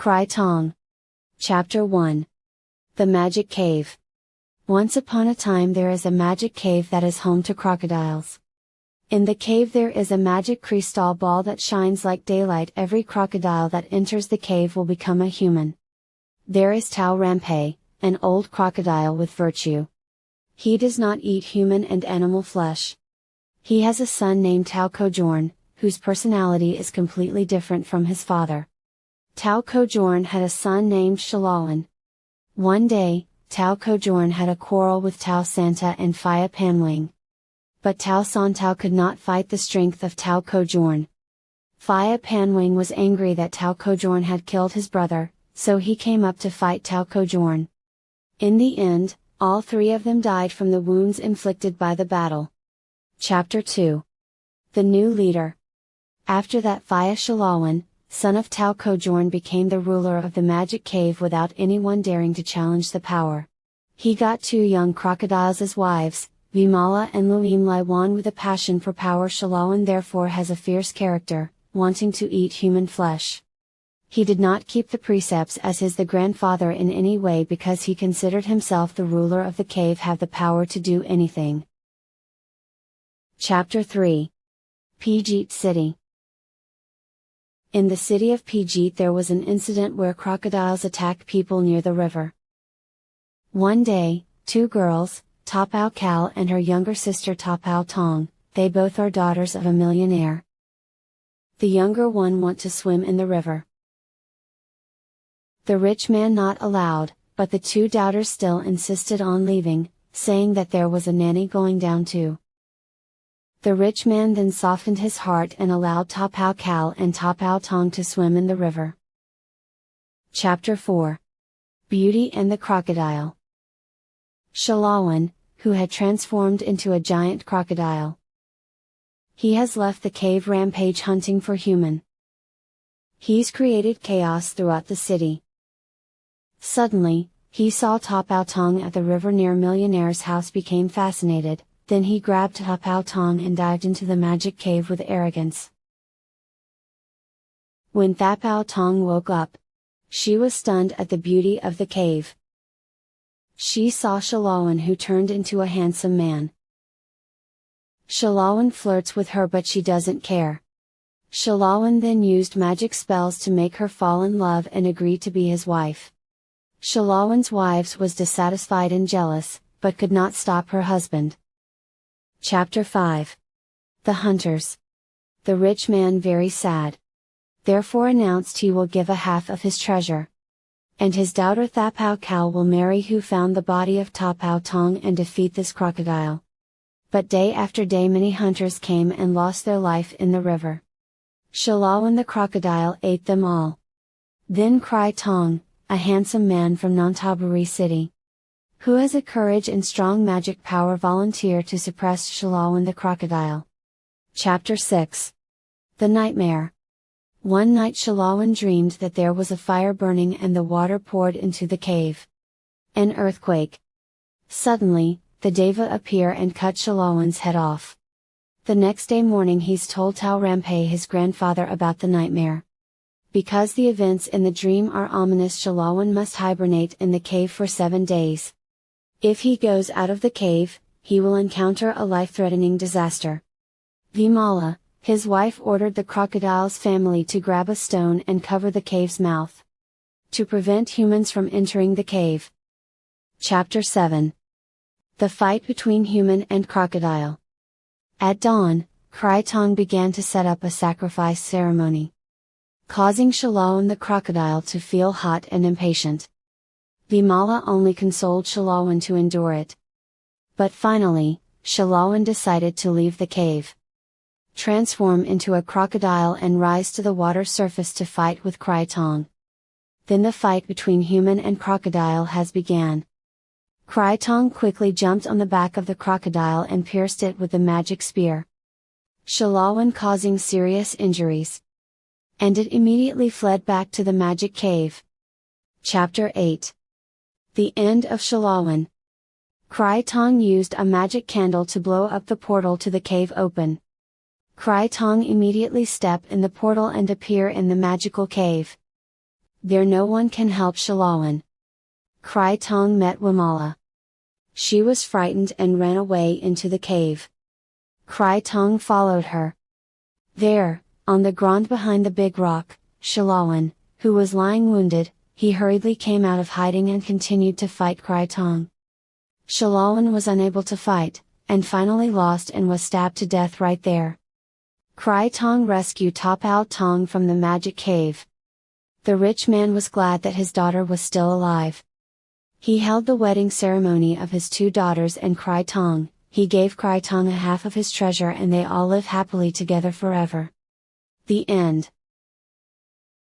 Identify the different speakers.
Speaker 1: Krai Thong. Chapter 1. The Magic Cave. Once upon a time there is a magic cave that is home to crocodiles. In the cave there is a magic crystal ball that shines like daylight. Every crocodile that enters the cave will become a human. There is Tao Rampe, an old crocodile with virtue. He does not eat human and animal flesh. He has a son named Tao Kojorn, whose personality is completely different from his father. Tao Kojorn had a son named Shalawan. One day, Tao Kojorn had a quarrel with Tao Santa and Phaya Panwing. But Tao Santao could not fight the strength of Tao Kojorn. Phaya Panwing was angry that Tao Kojorn had killed his brother, so he came up to fight Tao Kojorn. In the end, all three of them died from the wounds inflicted by the battle. Chapter 2. The New Leader. After that, Phaya Shalawan, son of Tao Kojorn, became the ruler of the magic cave without anyone daring to challenge the power. He got two young crocodiles as wives, Vimala and Luim Laiwan. With a passion for power, Shalawan therefore has a fierce character, wanting to eat human flesh. He did not keep the precepts as the grandfather in any way because he considered himself the ruler of the cave, have the power to do anything. Chapter 3. Pijit City. In the city of Pijit there was an incident where crocodiles attacked people near the river. One day, two girls, Tapao Kal and her younger sister Tapao Tong, they both are daughters of a millionaire. The younger one want to swim in the river. The rich man not allowed, but the two daughters still insisted on leaving, saying that there was a nanny going down too. The rich man then softened his heart and allowed Tapao Kal and Tapao Tong to swim in the river. Chapter 4. Beauty and the Crocodile. Shalawan, who had transformed into a giant crocodile. He has left the cave rampage hunting for human. He's created chaos throughout the city. Suddenly, he saw Tapao Tong at the river near Millionaire's house, became fascinated. Then he grabbed Tapao Tong and dived into the magic cave with arrogance. When Tapao Tong woke up, she was stunned at the beauty of the cave. She saw Shalawan, who turned into a handsome man. Shalawan flirts with her but she doesn't care. Shalawan then used magic spells to make her fall in love and agree to be his wife. Shalawan's wives was dissatisfied and jealous, but could not stop her husband. Chapter 5. The Hunters. The rich man very sad. Therefore announced he will give a half of his treasure. And his daughter Tapao Kal will marry who found the body of Tapao Tong and defeat this crocodile. But day after day many hunters came and lost their life in the river. Shalawan the crocodile ate them all. Then Krai Thong, a handsome man from Nantaburi city, who has a courage and strong magic power, volunteer to suppress Shalawan the crocodile. Chapter 6. The Nightmare. One night Shalawan dreamed that there was a fire burning and the water poured into the cave. An earthquake. Suddenly, the Deva appear and cut Shalawan's head off. The next day morning he's told Tao Rampe, his grandfather, about the nightmare. Because the events in the dream are ominous, Shalawan must hibernate in the cave for 7 days. If he goes out of the cave, he will encounter a life-threatening disaster. Vimala, his wife, ordered the crocodile's family to grab a stone and cover the cave's mouth, to prevent humans from entering the cave. Chapter 7. The Fight between Human and Crocodile. At dawn, Krai Thong began to set up a sacrifice ceremony, causing Shalawan the crocodile to feel hot and impatient. Vimala only consoled Shalawan to endure it. But finally, Shalawan decided to leave the cave, transform into a crocodile and rise to the water surface to fight with Krai Thong. Then the fight between human and crocodile has began. Krai Thong quickly jumped on the back of the crocodile and pierced it with the magic spear, Shalawan causing serious injuries. And it immediately fled back to the magic cave. Chapter 8. The End of Shalawan. Krai Thong used a magic candle to blow up the portal to the cave open. Krai Thong immediately step in the portal and appear in the magical cave. There no one can help Shalawan. Krai Thong met Wamala. She was frightened and ran away into the cave. Krai Thong followed her. There, on the ground behind the big rock, Shalawan, who was lying wounded, he hurriedly came out of hiding and continued to fight Krai Thong. Shalawan was unable to fight, and finally lost and was stabbed to death right there. Krai Thong rescued Tapao Tong from the magic cave. The rich man was glad that his daughter was still alive. He held the wedding ceremony of his two daughters and Krai Thong. He gave Krai Thong a half of his treasure and they all live happily together forever. The end.